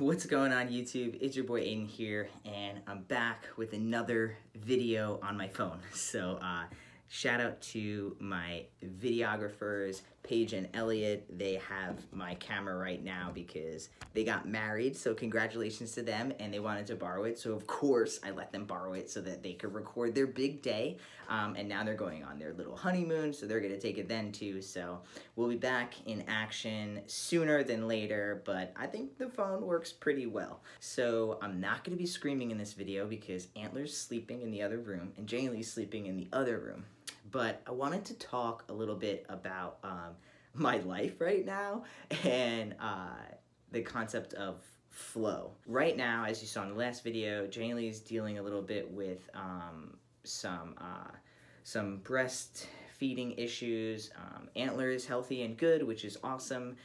What's going on YouTube? It's your boy Aiden here, and I'm back with another video on my phone. So shout out to my videographers, Paige and Elliot. They have my camera right now because they got married, so congratulations to them, and they wanted to borrow it. So of course I let them borrow it so that they could record their big day. And now they're going on their little honeymoon, so they're gonna take it then too. So we'll be back in action sooner than later, but I think the phone works pretty well. So I'm not gonna be screaming in this video because Antler's sleeping in the other room and Jane Lee's sleeping in the other room. But I wanted to talk a little bit about my life right now and the concept of flow. Right now, as you saw in the last video, Jane Lee's dealing a little bit with some breastfeeding issues. Antler is healthy and good, which is awesome,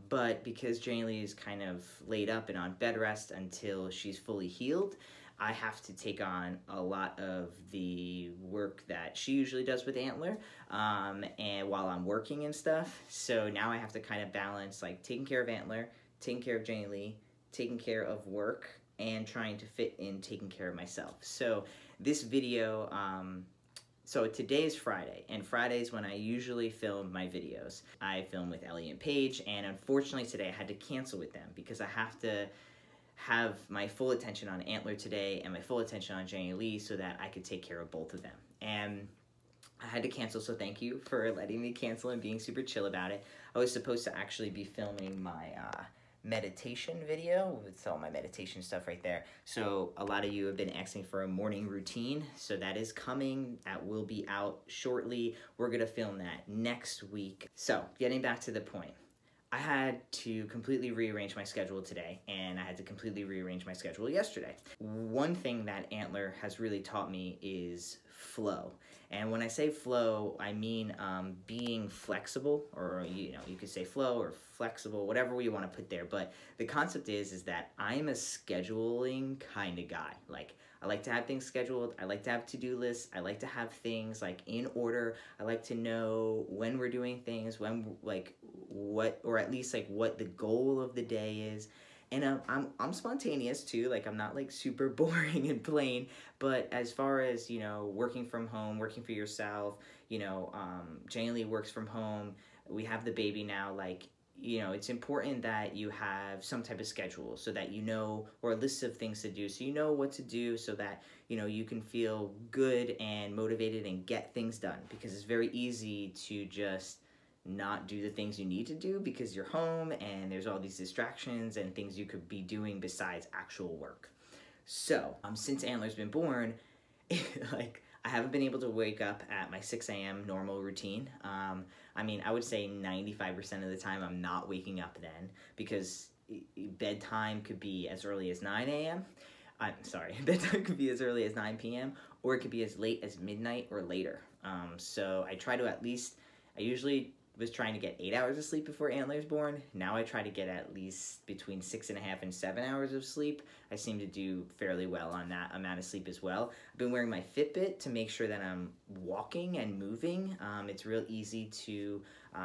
but because Jane Lee is kind of laid up and on bed rest until she's fully healed, I have to take on a lot of the work that she usually does with Antler, and while I'm working and stuff. So now I have to kind of balance like taking care of Antler, taking care of Jane Lee, taking care of work, and trying to fit in taking care of myself. So this video, so today is Friday, and Fridays when I usually film my videos. I film with Ellie and Paige, and unfortunately today I had to cancel with them because I have to have my full attention on Antler today and my full attention on Jane Lee so that I could take care of both of them. And I had to cancel, so thank you for letting me cancel and being super chill about it. I was supposed to actually be filming my meditation video with all my meditation stuff right there. So a lot of you have been asking for a morning routine, so that is coming. That will be out shortly. We're gonna film that next week. So getting back to the point, I had to completely rearrange my schedule today, and I had to completely rearrange my schedule yesterday. One thing that Antler has really taught me is flow. And when I say flow, I mean being flexible, or you could say flow or flexible, whatever you want to put there. But the concept is that I'm a scheduling kind of guy. Like, I like to have things scheduled. I like to have to-do lists. I like to have things like in order. I like to know when we're doing things, when like what, or at least like what the goal of the day is. And I'm spontaneous too. Like, I'm not like super boring and plain. But as far as, working from home, working for yourself, Jane Lee works from home. We have the baby now. Like, it's important that you have some type of schedule so that or a list of things to do, so you know what to do, so that, you can feel good and motivated and get things done. Because it's very easy to just not do the things you need to do because you're home and there's all these distractions and things you could be doing besides actual work. So, since Antler's been born, like, I haven't been able to wake up at my 6 a.m. normal routine. I mean, I would say 95% of the time I'm not waking up then, because bedtime could be as early as 9 a.m. I'm sorry, bedtime could be as early as 9 p.m. or it could be as late as midnight or later. So I try to I usually was trying to get 8 hours of sleep before Antler's born. Now I try to get at least between 6.5 and 7 hours of sleep. I seem to do fairly well on that amount of sleep as well. I've been wearing my Fitbit to make sure that I'm walking and moving. It's real easy to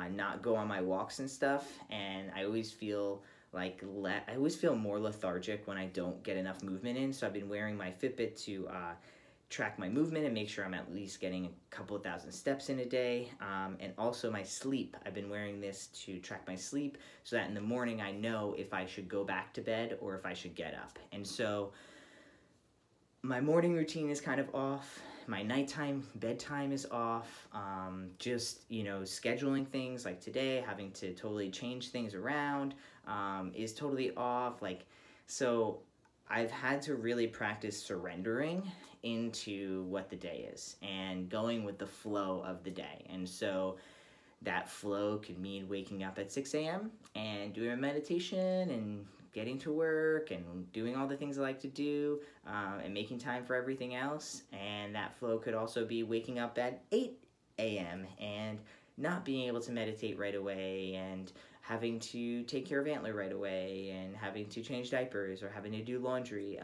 not go on my walks and stuff, and I always feel like I always feel more lethargic when I don't get enough movement in. So I've been wearing my Fitbit to track my movement and make sure I'm at least getting a couple of thousand steps in a day. And also my sleep. I've been wearing this to track my sleep so that in the morning I know if I should go back to bed or if I should get up. And so my morning routine is kind of off. My bedtime is off. Just, scheduling things like today, having to totally change things around is totally off. So I've had to really practice surrendering into what the day is and going with the flow of the day. And so that flow could mean waking up at 6 a.m. and doing a meditation and getting to work and doing all the things I like to do, and making time for everything else. And that flow could also be waking up at 8 a.m. and not being able to meditate right away, and having to take care of Antler right away, and having to change diapers or having to do laundry,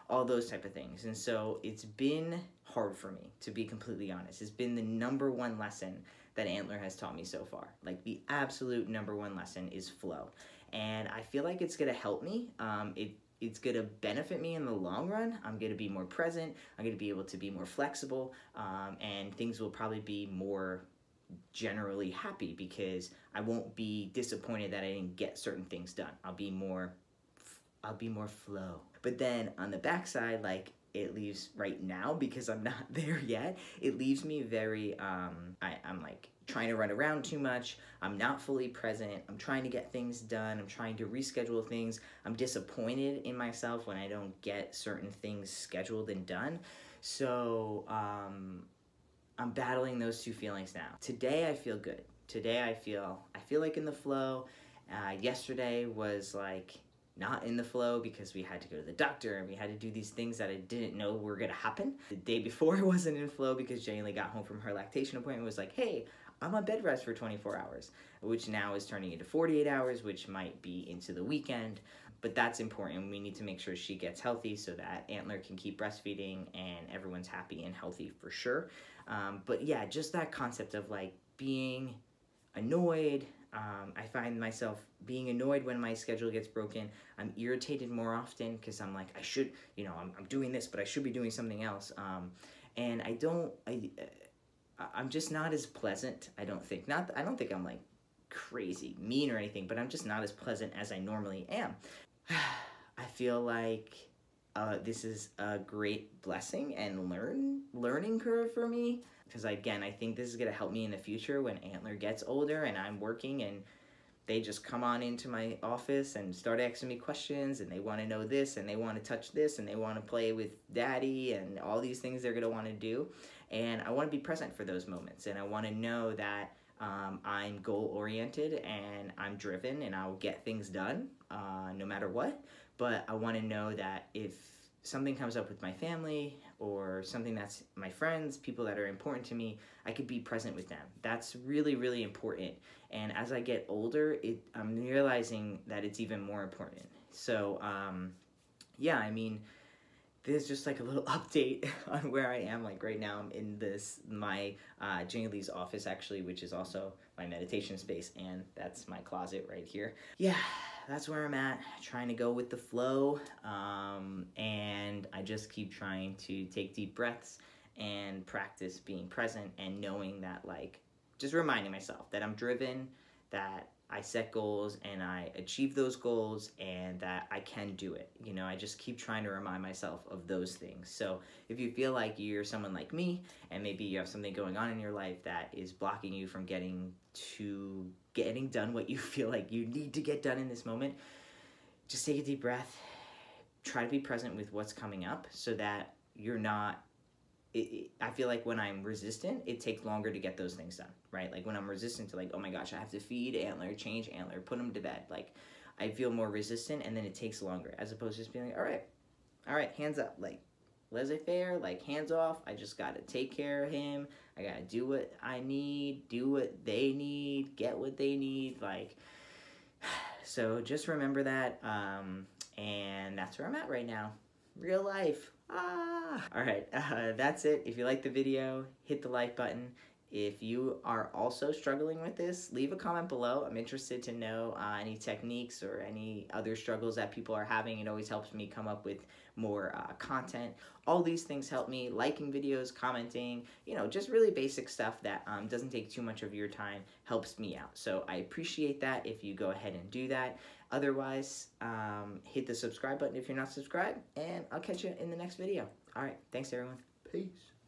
all those type of things. And so it's been hard for me, to be completely honest. It's been the #1 lesson that Antler has taught me so far. Like, the absolute #1 lesson is flow. and I feel like it's gonna help me. It's gonna benefit me in the long run. I'm gonna be more present. I'm gonna be able to be more flexible, and things will probably be more generally happy because I won't be disappointed that I didn't get certain things done. I'll be more flow. But then on the backside, like, it leaves right now, because I'm not there yet, it leaves me very I'm like trying to run around too much. I'm not fully present. I'm trying to get things done. I'm trying to reschedule things. I'm disappointed in myself when I don't get certain things scheduled and done. So I'm battling those two feelings now. Today I feel good. Today I feel like in the flow. Yesterday was like not in the flow because we had to go to the doctor and we had to do these things that I didn't know were gonna happen. The day before I wasn't in flow because Jaylee got home from her lactation appointment, was like, hey, I'm on bed rest for 24 hours, which now is turning into 48 hours, which might be into the weekend. But that's important. We need to make sure she gets healthy so that Antler can keep breastfeeding and everyone's happy and healthy for sure. But yeah, just that concept of like being annoyed. I find myself being annoyed when my schedule gets broken. I'm irritated more often because I'm like, I should, I'm doing this, but I should be doing something else. And I'm just not as pleasant, I don't think. I don't think I'm like crazy mean or anything, but I'm just not as pleasant as I normally am. I feel like this is a great blessing and learning curve for me, because again, I think this is gonna help me in the future when Antler gets older and I'm working and they just come on into my office and start asking me questions and they want to know this and they want to touch this and they want to play with daddy and all these things they're gonna want to do. And I want to be present for those moments, and I want to know that I'm goal-oriented and I'm driven and I'll get things done no matter what. But I want to know that if something comes up with my family or something that's my friends, people that are important to me, I could be present with them. That's really, really important. And as I get older, I'm realizing that it's even more important. So yeah, I mean, this is just like a little update on where I am. Like right now I'm in my Jaylee's office actually, which is also my meditation space, and that's my closet right here. Yeah, that's where I'm at, trying to go with the flow, and I just keep trying to take deep breaths and practice being present and knowing that, like, just reminding myself that I'm driven, that I set goals and I achieve those goals, and that I can do it. I just keep trying to remind myself of those things. So if you feel like you're someone like me and maybe you have something going on in your life that is blocking you from getting done what you feel like you need to get done in this moment, just take a deep breath, try to be present with what's coming up so that you're not I feel like when I'm resistant, it takes longer to get those things done, right? Like when I'm resistant to, like, oh my gosh, I have to feed Antler, change Antler, put him to bed. Like, I feel more resistant, and then it takes longer, as opposed to just being like, all right, hands up, like, laissez-faire, like, hands off. I just gotta take care of him. I gotta do what I need, do what they need, get what they need, like. So just remember that, and that's where I'm at right now. Real life. All right, that's it. If you like the video, hit the like button. If you are also struggling with this, leave a comment below. I'm interested to know any techniques or any other struggles that people are having. It always helps me come up with more content. All these things help me. Liking videos, commenting, just really basic stuff that doesn't take too much of your time, helps me out. So I appreciate that if you go ahead and do that. Otherwise, hit the subscribe button if you're not subscribed, and I'll catch you in the next video. All right, thanks everyone. Peace.